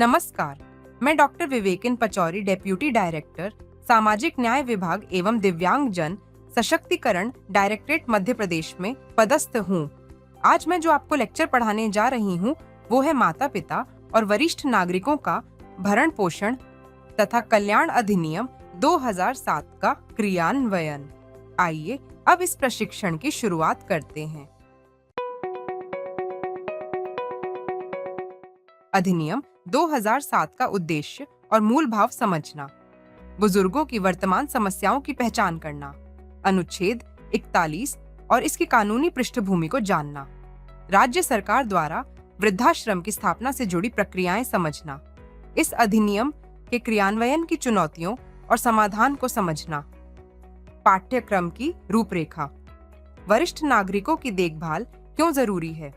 नमस्कार, मैं doctor विवेकिन Pachauri, deputy director, सामाजिक न्याय विभाग एवं दिव्यांग जन सशक्तिकरण डायरेक्टरेट मध्य प्रदेश में पदस्थ हूँ। आज मैं जो आपको लेक्चर पढ़ाने जा रही हूँ वो है माता पिता और वरिष्ठ नागरिकों का भरण पोषण तथा कल्याण अधिनियम 2007 का क्रियान्वयन। आइए अब इस प्रशिक्षण की शुरुआत करते हैं। अधिनियम 2007 का उद्देश्य और मूल भाव समझना, बुजुर्गों की वर्तमान समस्याओं की पहचान करना, अनुच्छेद 41 और इसकी कानूनी पृष्ठभूमि को जानना, राज्य सरकार द्वारा वृद्धाश्रम की स्थापना से जुड़ी प्रक्रियाएं समझना, इस अधिनियम के क्रियान्वयन की चुनौतियों और समाधान को समझना, पाठ्यक्रम की रूपरेखा, वरिष्ठ नागरिकों की देखभाल क्यों जरूरी है।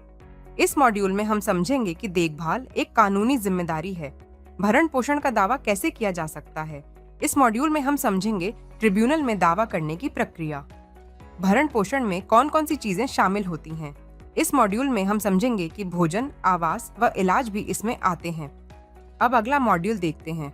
इस मॉड्यूल में हम समझेंगे कि देखभाल एक कानूनी जिम्मेदारी है। भरण पोषण का दावा कैसे किया जा सकता है। इस मॉड्यूल में हम समझेंगे ट्रिब्यूनल में दावा करने की प्रक्रिया। भरण पोषण में कौन कौन सी चीजें शामिल होती हैं। इस मॉड्यूल में हम समझेंगे कि भोजन, आवास व इलाज भी इसमें आते हैं। अब अगला मॉड्यूल देखते हैं।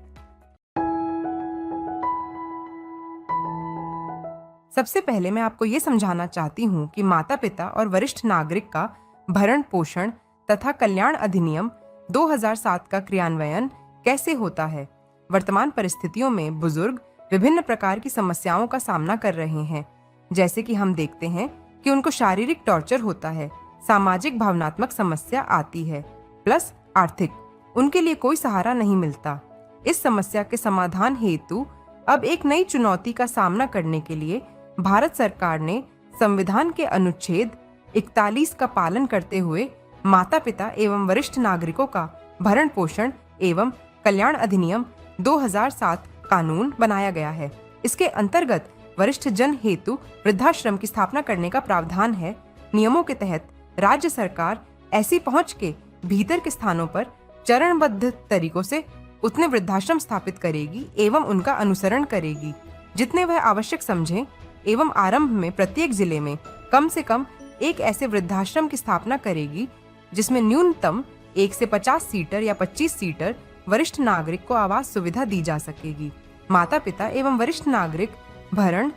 सबसे पहले मैं आपको ये समझाना चाहती हूँ कि माता पिता और वरिष्ठ नागरिक का भरण पोषण तथा कल्याण अधिनियम 2007 का क्रियान्वयन कैसे होता है। वर्तमान परिस्थितियों में बुजुर्ग विभिन्न प्रकार की समस्याओं का सामना कर रहे हैं, जैसे कि हम देखते हैं कि उनको शारीरिक टॉर्चर होता है, सामाजिक भावनात्मक समस्या आती है, प्लस आर्थिक, उनके लिए कोई सहारा नहीं मिलता। इस समस्या के समाधान हेतु अब एक नई चुनौती का सामना करने के लिए भारत सरकार ने संविधान के अनुच्छेद 41 का पालन करते हुए माता पिता एवं वरिष्ठ नागरिकों का भरण पोषण एवं कल्याण अधिनियम 2007 कानून बनाया गया है। इसके अंतर्गत वरिष्ठ जन हेतु वृद्धाश्रम की स्थापना करने का प्रावधान है। नियमों के तहत राज्य सरकार ऐसी पहुंच के भीतर के स्थानों पर चरणबद्ध तरीकों से उतने वृद्धाश्रम स्थापित करेगी एवं उनका अनुसरण करेगी जितने वह आवश्यक समझे एवं आरंभ में प्रत्येक जिले में कम से कम एक ऐसे वृद्धाश्रम की स्थापना करेगी जिसमें न्यूनतम 1 से 50 सीटर या 25 सीटर वरिष्ठ नागरिक को आवास सुविधा दी जा सकेगी। माता पिता एवं वरिष्ठ नागरिक भरण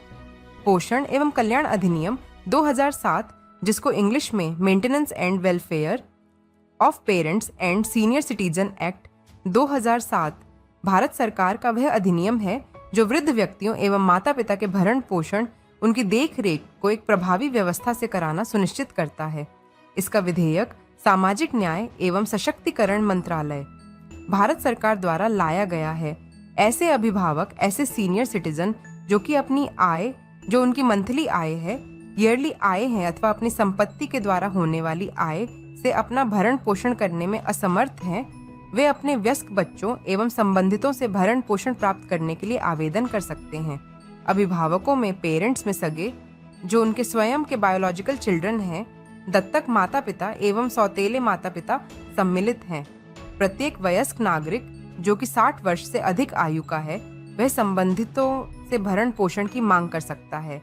पोषण एवं कल्याण अधिनियम 2007, जिसको इंग्लिश में maintenance and welfare of parents and senior citizen act 2007, Bharat सरकार का वह अधिनियम है जो वृद्ध व्यक्तियों एवं माता पिता के भरण पोषण, उनकी देख रेख को एक प्रभावी व्यवस्था से कराना सुनिश्चित करता है। इसका विधेयक सामाजिक न्याय एवं सशक्तिकरण मंत्रालय, भारत सरकार द्वारा लाया गया है। ऐसे अभिभावक, ऐसे सीनियर सिटीजन जो कि अपनी आय, जो उनकी मंथली आय है, ईयरली आय है अथवा अपनी संपत्ति के द्वारा होने वाली आय से अपना भरण पोषण करने में असमर्थ हैं, वे अपने वयस्क बच्चों एवं संबंधितों से भरण पोषण प्राप्त करने के लिए आवेदन कर सकते हैं। अभिभावकों में पेरेंट्स में सगे जो उनके स्वयं के बायोलॉजिकल चिल्ड्रन हैं, दत्तक माता पिता एवं सौतेले माता पिता सम्मिलित हैं। प्रत्येक वयस्क नागरिक जो कि 60 वर्ष से अधिक आयु का है, वह संबंधितों से भरण पोषण की मांग कर सकता है,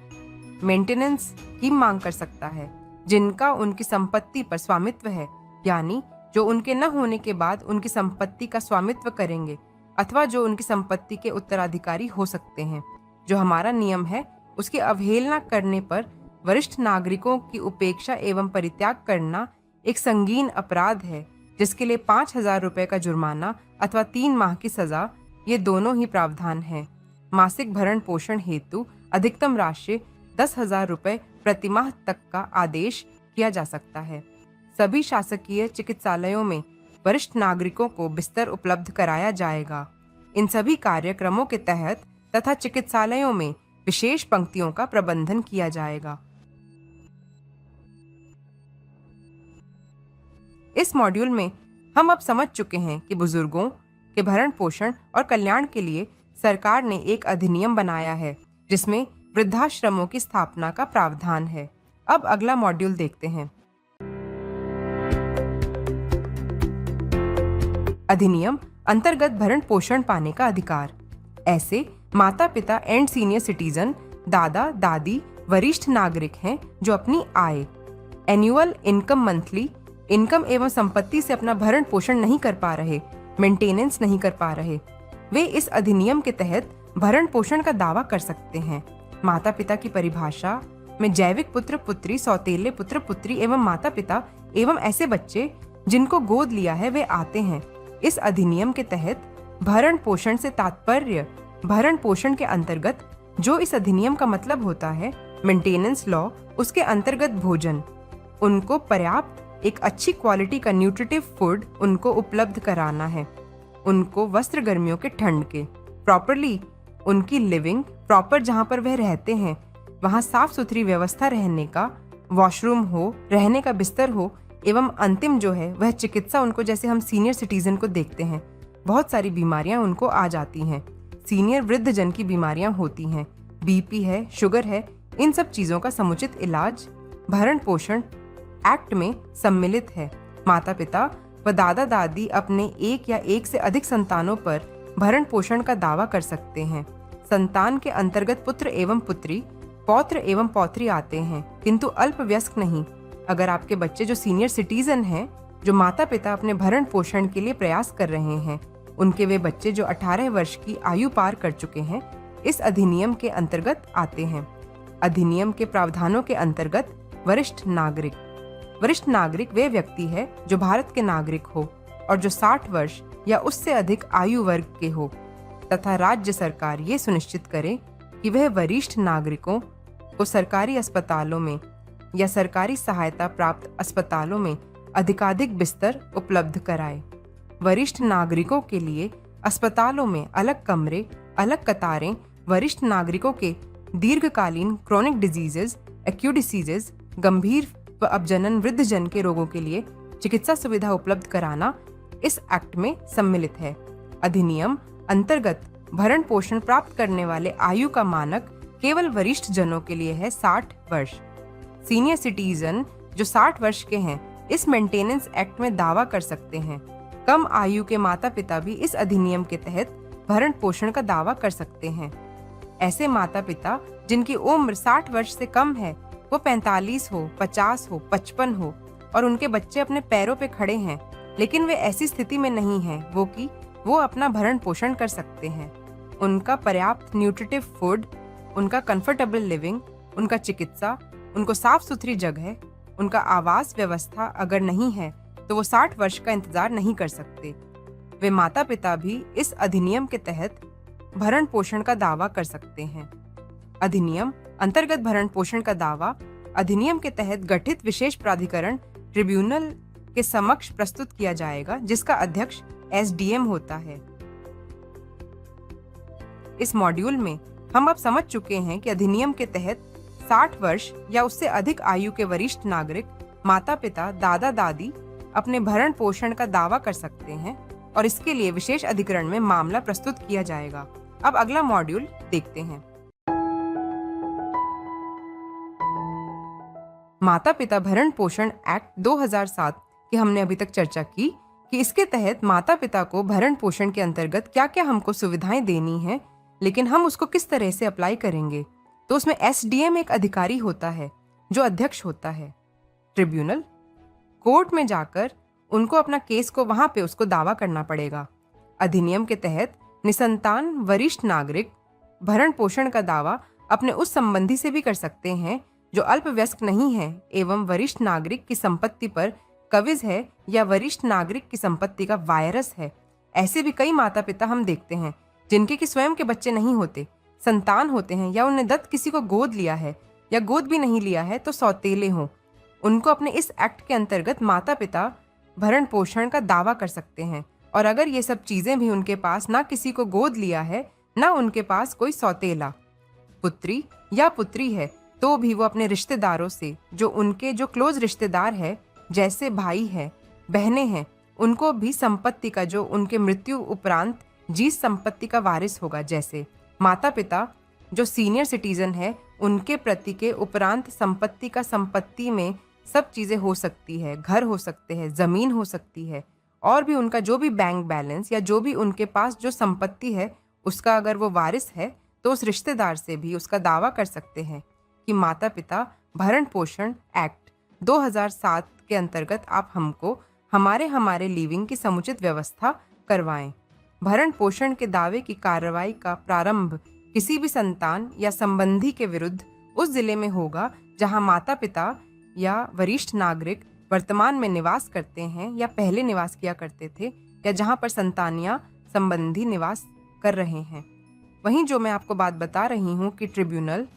मेंटेनेंस की मांग कर सकता है, जिनका उनकी संपत्ति पर स्वामित्व है, यानी जो उनके न होने के बाद उनकी संपत्ति का स्वामित्व करेंगे अथवा जो उनकी संपत्ति के उत्तराधिकारी हो सकते हैं। जो हमारा नियम है उसकी अवहेलना करने पर वरिष्ठ नागरिकों की उपेक्षा एवं परित्याग करना एक संगीन अपराध है, जिसके लिए 5,000 रुपए का जुर्माना अथवा 3 माह की सजा, ये दोनों ही प्रावधान हैं। मासिक भरण पोषण हेतु अधिकतम राशि 10,000 रुपए प्रतिमाह तक का आदेश किया जा सकता है। सभी शासकीय चिकित्सालयों में वरिष्ठ नागरिकों को बिस्तर उपलब्ध कराया जाएगा। इन सभी कार्यक्रमों के तहत तथा चिकित्सालयों में विशेष पंक्तियों का प्रबंधन किया जाएगा। इस मॉड्यूल में हम अब समझ चुके हैं कि बुजुर्गों के भरण पोषण और कल्याण के लिए सरकार ने एक अधिनियम बनाया है जिसमें वृद्धाश्रमों की स्थापना का प्रावधान है। अब अगला मॉड्यूल देखते हैं। अधिनियम अंतर्गत भरण पोषण पाने का अधिकार। ऐसे माता पिता एंड सीनियर सिटीजन, दादा दादी, वरिष्ठ नागरिक हैं जो अपनी आय, एनुअल इनकम, मंथली इनकम एवं संपत्ति से अपना भरण पोषण नहीं कर पा रहे मेंटेनेंस नहीं कर पा रहे, वे इस अधिनियम के तहत भरण पोषण का दावा कर सकते हैं। माता पिता की परिभाषा में जैविक पुत्र पुत्री, सौतेले पुत्र पुत्री एवं माता पिता एवं ऐसे बच्चे जिनको गोद लिया है वे आते हैं। इस अधिनियम के तहत भरण पोषण से तात्पर्य भरण पोषण के अंतर्गत जो इस अधिनियम का मतलब होता है, मेंटेनेंस लॉ, उसके अंतर्गत भोजन, उनको पर्याप्त एक अच्छी क्वालिटी का न्यूट्रिटिव फूड उनको उपलब्ध कराना है, उनको वस्त्र गर्मियों के ठंड के, प्रॉपरली उनकी लिविंग, प्रॉपर जहाँ पर वह रहते हैं वहाँ साफ सुथरी व्यवस्था रहने का, वॉशरूम हो, रहने का बिस्तर हो, एवं अंतिम जो है वह चिकित्सा उनको, जैसे हम सीनियर सिटीजन को देखते हैं बहुत सारी बीमारियां उनको आ जाती हैं, सीनियर वृद्ध जन की बीमारियां होती हैं, बीपी है, शुगर है, इन सब चीज़ों का समुचित इलाज भरण पोषण एक्ट में सम्मिलित है। माता पिता व दादा दादी अपने एक या एक से अधिक संतानों पर भरण पोषण का दावा कर सकते हैं। संतान के अंतर्गत पुत्र एवं पुत्री, पौत्र एवं पौत्री आते हैं, किंतु अल्पवयस्क नहीं। अगर आपके बच्चे जो सीनियर सिटीजन हैं, जो माता पिता अपने भरण पोषण के लिए प्रयास कर रहे हैं, उनके वे बच्चे जो 18 वर्ष की आयु पार कर चुके हैं, इस अधिनियम के अंतर्गत आते हैं। अधिनियम के प्रावधानों के अंतर्गत वरिष्ठ नागरिक वे व्यक्ति है जो भारत के नागरिक हो और जो 60 वर्ष या उससे अधिक आयु वर्ग के हो, तथा राज्य सरकार ये सुनिश्चित करे कि वह वरिष्ठ नागरिकों को सरकारी अस्पतालों में या सरकारी सहायता प्राप्त अस्पतालों में अधिकाधिक बिस्तर उपलब्ध कराए। वरिष्ठ नागरिकों के लिए अस्पतालों में अलग कमरे, अलग कतारें, वरिष्ठ नागरिकों के दीर्घकालीन क्रोनिक डिजीजेज, एक्यूट डिसीजेज, गंभीर व अपजनन वृद्धजन के रोगों के लिए चिकित्सा सुविधा उपलब्ध कराना इस एक्ट में सम्मिलित है। अधिनियम अंतर्गत भरण पोषण प्राप्त करने वाले आयु का मानक केवल वरिष्ठ जनों के लिए है 60 वर्ष। सीनियर सिटीजन जो 60 वर्ष के हैं इस मेंटेनेंस एक्ट में दावा कर सकते हैं। कम आयु के माता पिता भी इस अधिनियम के तहत भरण पोषण का दावा कर सकते हैं। ऐसे माता पिता जिनकी उम्र 60 वर्ष से कम है, वो 45 हो, 50 हो, 55 हो और उनके बच्चे अपने पैरों पे खड़े हैं, लेकिन वे ऐसी स्थिति में नहीं हैं वो अपना भरण पोषण कर सकते हैं। उनका पर्याप्त न्यूट्रिटिव फूड, उनका कंफर्टेबल लिविंग, उनका चिकित्सा, उनको साफ सुथरी जगह, उनका आवास व्यवस्था अगर नहीं है तो वो 60 वर्ष का इंतजार नहीं कर सकते। वे माता पिता भी इस अधिनियम के तहत भरण पोषण का दावा कर सकते हैं। अधिनियम अंतर्गत भरण पोषण का दावा अधिनियम के तहत गठित विशेष प्राधिकरण ट्रिब्यूनल के समक्ष प्रस्तुत किया जाएगा, जिसका अध्यक्ष SDM होता है। इस मॉड्यूल में हम अब समझ चुके हैं कि अधिनियम के तहत 60 वर्ष या उससे अधिक आयु के वरिष्ठ नागरिक, माता पिता, दादा दादी अपने भरण पोषण का दावा कर सकते हैं और इसके लिए विशेष अधिकरण में मामला प्रस्तुत किया जाएगा। अब अगला मॉड्यूल देखते हैं। माता पिता भरण पोषण एक्ट 2007 की हमने अभी तक चर्चा की कि इसके तहत माता पिता को भरण पोषण के अंतर्गत क्या क्या हमको सुविधाएं देनी है, लेकिन हम उसको किस तरह से अप्लाई करेंगे। तो उसमें SDM एक अधिकारी होता है जो अध्यक्ष होता है। ट्रिब्यूनल कोर्ट में जाकर उनको अपना केस को वहां पे उसको दावा करना पड़ेगा। अधिनियम के तहत निसंतान वरिष्ठ नागरिक भरण पोषण का दावा अपने उस संबंधी से भी कर सकते हैं जो अल्पवयस्क नहीं है एवं वरिष्ठ नागरिक की संपत्ति पर कब्ज है या वरिष्ठ नागरिक की संपत्ति का वायरस है। ऐसे भी कई माता पिता हम देखते हैं जिनके कि स्वयं के बच्चे नहीं होते, संतान होते हैं या उन्हें दत्त किसी को गोद लिया है या गोद भी नहीं लिया है तो सौतेले हों। उनको अपने इस एक्ट के अंतर्गत माता पिता भरण पोषण का दावा कर सकते हैं। और अगर ये सब चीजें भी उनके पास ना किसी को गोद लिया है, ना उनके पास कोई सौतेला पुत्री या पुत्री है, तो भी वो अपने रिश्तेदारों से जो क्लोज रिश्तेदार है, जैसे भाई है, बहनें हैं, उनको भी संपत्ति का जो उनके मृत्यु उपरांत जीस संपत्ति का वारिस होगा। जैसे माता पिता जो सीनियर सिटीजन है, उनके प्रति के उपरांत संपत्ति का संपत्ति में सब चीज़ें हो सकती है, घर हो सकते हैं, ज़मीन हो सकती है, और भी उनका जो भी बैंक बैलेंस या जो भी उनके पास जो संपत्ति है उसका अगर वो वारिस है तो उस रिश्तेदार से भी उसका दावा कर सकते हैं कि माता पिता भरण पोषण एक्ट 2007 के अंतर्गत आप हमको हमारे लिविंग की समुचित व्यवस्था करवाएं। भरण पोषण के दावे की कार्रवाई का प्रारंभ किसी भी संतान या संबंधी के विरुद्ध उस जिले में होगा जहां माता पिता या वरिष्ठ नागरिक वर्तमान में निवास करते हैं या पहले निवास किया करते थे, या जहां पर संतान या संबंधी निवास कर रहे हैं। वहीं जो मैं आपको बात बता रही हूँ कि ट्रिब्यूनल,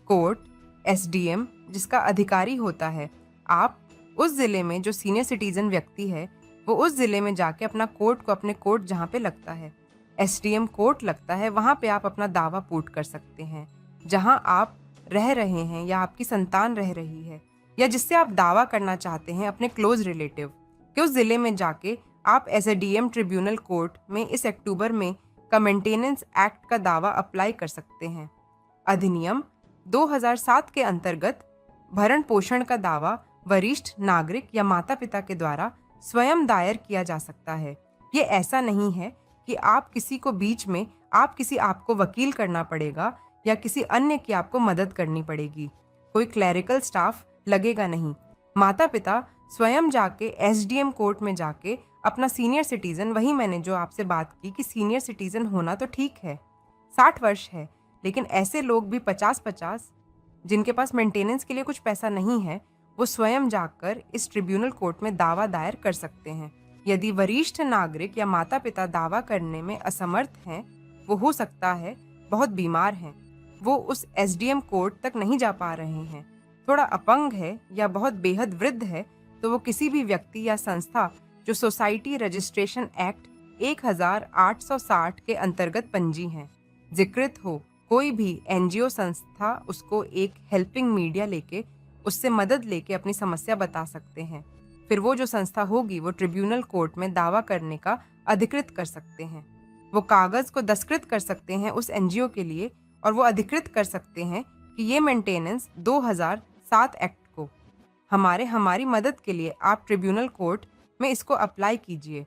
कोर्ट, एसडीएम जिसका अधिकारी होता है, आप उस जिले में जो सीनियर सिटीजन व्यक्ति है वो उस जिले में जाके अपना कोर्ट को, अपने कोर्ट जहाँ पे लगता है, एसडीएम कोर्ट लगता है, वहाँ पे आप अपना दावा पुट कर सकते हैं। जहाँ आप रह रहे हैं या आपकी संतान रह रही है या जिससे आप दावा करना चाहते हैं अपने क्लोज रिलेटिव कि उस जिले में जाके आप एसडीएम ट्रिब्यूनल कोर्ट में इस अक्टूबर में का मेंटेनेंस एक्ट का दावा अप्लाई कर सकते हैं। अधिनियम 2007 के अंतर्गत भरण पोषण का दावा वरिष्ठ नागरिक या माता पिता के द्वारा स्वयं दायर किया जा सकता है। ये ऐसा नहीं है कि आप किसी को बीच में आपको वकील करना पड़ेगा या किसी अन्य की आपको मदद करनी पड़ेगी। कोई क्लैरिकल स्टाफ लगेगा नहीं। माता पिता स्वयं जाके एसडीएम कोर्ट में जाके अपना सीनियर सिटीजन, वही मैंने जो आपसे बात की कि सीनियर सिटीजन होना तो ठीक है, 60 वर्ष है, लेकिन ऐसे लोग भी 50-50 जिनके पास मेंटेनेंस के लिए कुछ पैसा नहीं है, वो स्वयं जाकर इस ट्रिब्यूनल कोर्ट में दावा दायर कर सकते हैं। यदि वरिष्ठ नागरिक या माता पिता दावा करने में असमर्थ हैं, वो हो सकता है बहुत बीमार हैं, वो उस एसडीएम कोर्ट तक नहीं जा पा रहे हैं, थोड़ा अपंग है या बहुत बेहद वृद्ध है, तो वो किसी भी व्यक्ति या संस्था जो सोसाइटी रजिस्ट्रेशन एक्ट 1860 के अंतर्गत पंजी हैं, जिक्रित हो, कोई भी एनजीओ संस्था उसको एक हेल्पिंग मीडिया लेके उससे मदद लेके अपनी समस्या बता सकते हैं। फिर वो जो संस्था होगी वो ट्रिब्यूनल कोर्ट में दावा करने का अधिकृत कर सकते हैं। वो कागज को दस्तखत कर सकते हैं उस एनजीओ के लिए और वो अधिकृत कर सकते हैं कि ये मेंटेनेंस 2007 एक्ट को हमारी मदद के लिए आप ट्रिब्यूनल कोर्ट में इसको अप्लाई कीजिए।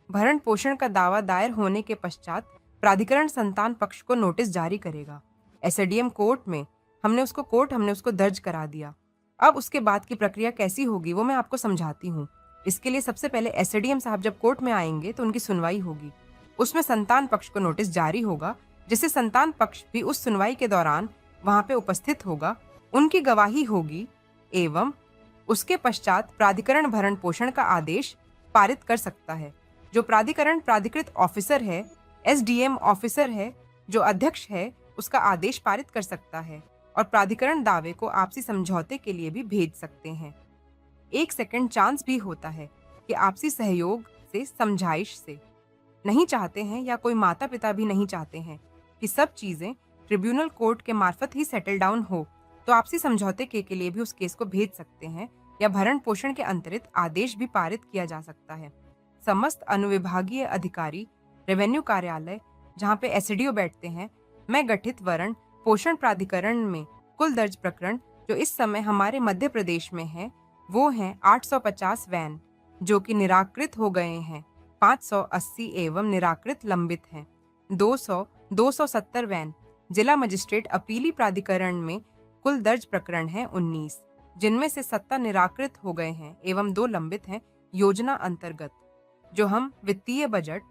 भरण पोषण का दावा दायर होने के पश्चात प्राधिकरण संतान पक्ष को नोटिस जारी करेगा। एसडीएम कोर्ट में हमने उसको दर्ज करा दिया। अब उसके बाद की प्रक्रिया कैसी होगी वो मैं आपको समझाती हूँ। इसके लिए सबसे पहले एसडीएम साहब जब कोर्ट में आएंगे तो उनकी सुनवाई होगी। उसमें संतान पक्ष को नोटिस जारी होगा, जिससे संतान पक्ष भी उस सुनवाई के दौरान वहां पे उपस्थित होगा, उनकी गवाही होगी एवं उसके पश्चात प्राधिकरण भरण पोषण का आदेश पारित कर सकता है। जो प्राधिकृत ऑफिसर है, एसडीएम ऑफिसर है, जो अध्यक्ष है, उसका आदेश पारित कर सकता है और प्राधिकरण दावे को आपसी समझौते के लिए भी भेज सकते हैं। 1 सेकंड चांस भी होता है कि आपसी सहयोग से, समझाइश से नहीं चाहते हैं या कोई माता पिता भी नहीं चाहते हैं कि सब चीजें ट्रिब्यूनल कोर्ट के मार्फत ही सेटल डाउन हो, तो आपसी समझौते के लिए भी उस केस को भेज सकते हैं या भरण पोषण के अंतरित आदेश भी पारित किया जा सकता है। समस्त अनुविभागीय अधिकारी रेवेन्यू कार्यालय जहाँ पे एसडीओ बैठते हैं में गठित भरण पोषण प्राधिकरण में कुल दर्ज प्रकरण जो इस समय हमारे मध्य प्रदेश में है वो हैं 850 वैन जो कि निराकृत हो गए हैं, 580 एवं निराकृत लंबित हैं, 270 वैन जिला मजिस्ट्रेट अपीली प्राधिकरण में कुल दर्ज प्रकरण हैं 19, जिनमें से 70 निराकृत हो गए हैं एवं 2 लंबित हैं। योजना अंतर्गत जो हम वित्तीय बजट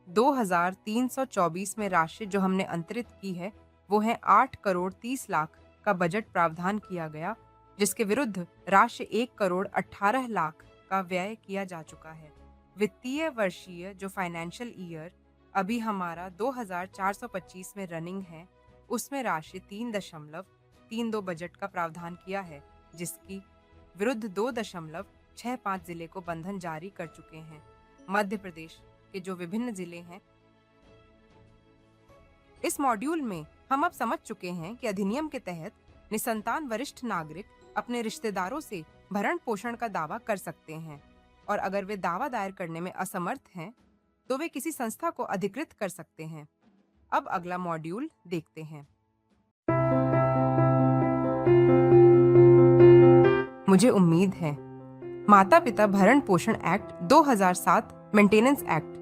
2324 में राशि जो हमने अंतरित की है वो है 8 करोड़ 30 लाख का बजट प्रावधान किया गया, जिसके विरुद्ध राशि 1 करोड़ 18 लाख का व्यय किया जा चुका है। वित्तीय वर्षीय जो फाइनेंशियल ईयर अभी हमारा 2425 में रनिंग है, उसमें राशि 3.32 बजट का प्रावधान किया है, जिसकी विरुद्ध 2.65 जिले को बंधन जारी कर चुके हैं। मध्य प्रदेश के जो विभिन्न जिले हैं, इस मॉड्यूल में हम अब समझ चुके हैं कि अधिनियम के तहत निसंतान वरिष्ठ नागरिक अपने रिश्तेदारों से भरण पोषण का दावा कर सकते हैं और अगर वे दावा दायर करने में असमर्थ हैं तो वे किसी संस्था को अधिकृत कर सकते हैं। अब अगला मॉड्यूल देखते हैं। मुझे उम्मीद है माता पिता भरण पोषण एक्ट 2007 मेंटेनेंस एक्ट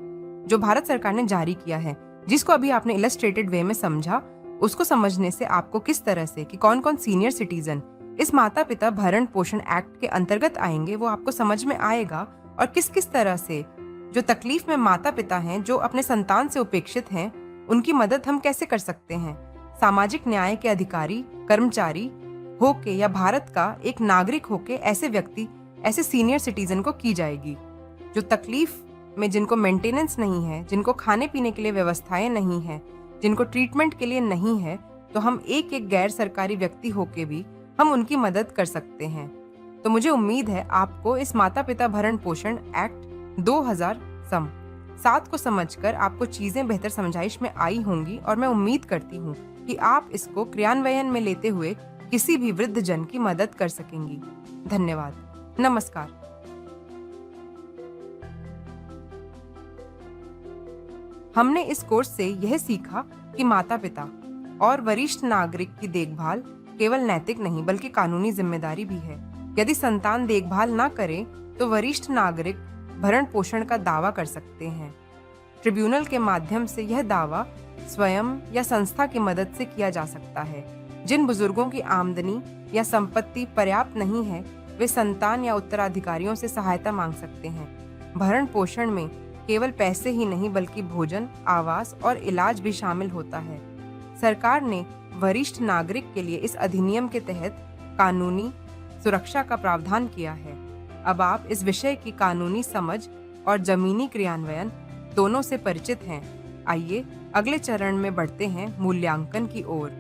जो भारत सरकार ने जारी किया है, जिसको अभी आपने इलस्ट्रेटेड वे में समझा, उसको समझने से आपको किस तरह से कि कौन कौन सीनियर सिटीजन इस माता पिता भरण पोषण एक्ट के अंतर्गत आएंगे वो आपको समझ में आएगा और किस किस तरह से जो तकलीफ में माता पिता हैं, जो अपने संतान से उपेक्षित हैं, उनकी मदद हम कैसे कर सकते हैं? सामाजिक न्याय के अधिकारी, कर्मचारी होके या भारत का एक नागरिक होके ऐसे व्यक्ति, ऐसे सीनियर सिटीजन को की जाएगी। जो तकलीफ में, जिनको मेंटेनेंस नहीं है, जिनको खाने पीने के लिए व्यवस्थाएं नहीं है, जिनको ट्रीटमेंट के लिए नहीं है, तो हम एक एक गैर सरकारी व्यक्ति होके भी हम उनकी मदद कर सकते हैं। तो मुझे उम्मीद है आपको इस माता पिता भरण पोषण एक्ट 2007 को समझकर आपको चीजें बेहतर समझाइश में आई होंगी, और मैं उम्मीद करती हूँ कि आप इसको क्रियान्वयन में लेते हुए किसी भी वृद्ध जन की मदद कर सकेंगी। धन्यवाद। नमस्कार। हमने इस कोर्स से यह सीखा कि माता पिता और वरिष्ठ नागरिक की देखभाल केवल नैतिक नहीं बल्कि कानूनी जिम्मेदारी भी है। यदि संतान देखभाल ना करे तो वरिष्ठ नागरिक भरण पोषण का दावा कर सकते हैं। ट्रिब्यूनल के माध्यम से यह दावा स्वयं या संस्था की मदद से किया जा सकता है। जिन बुजुर्गों की आमदनी या संपत्ति पर्याप्त नहीं है, वे संतान या उत्तराधिकारियों से सहायता मांग सकते हैं। भरण पोषण में केवल पैसे ही नहीं बल्कि भोजन, आवास और इलाज भी शामिल होता है। सरकार ने वरिष्ठ नागरिक के लिए इस अधिनियम के तहत कानूनी सुरक्षा का प्रावधान किया है। अब आप इस विषय की कानूनी समझ और जमीनी क्रियान्वयन दोनों से परिचित हैं। आइए अगले चरण में बढ़ते हैं, मूल्यांकन की ओर।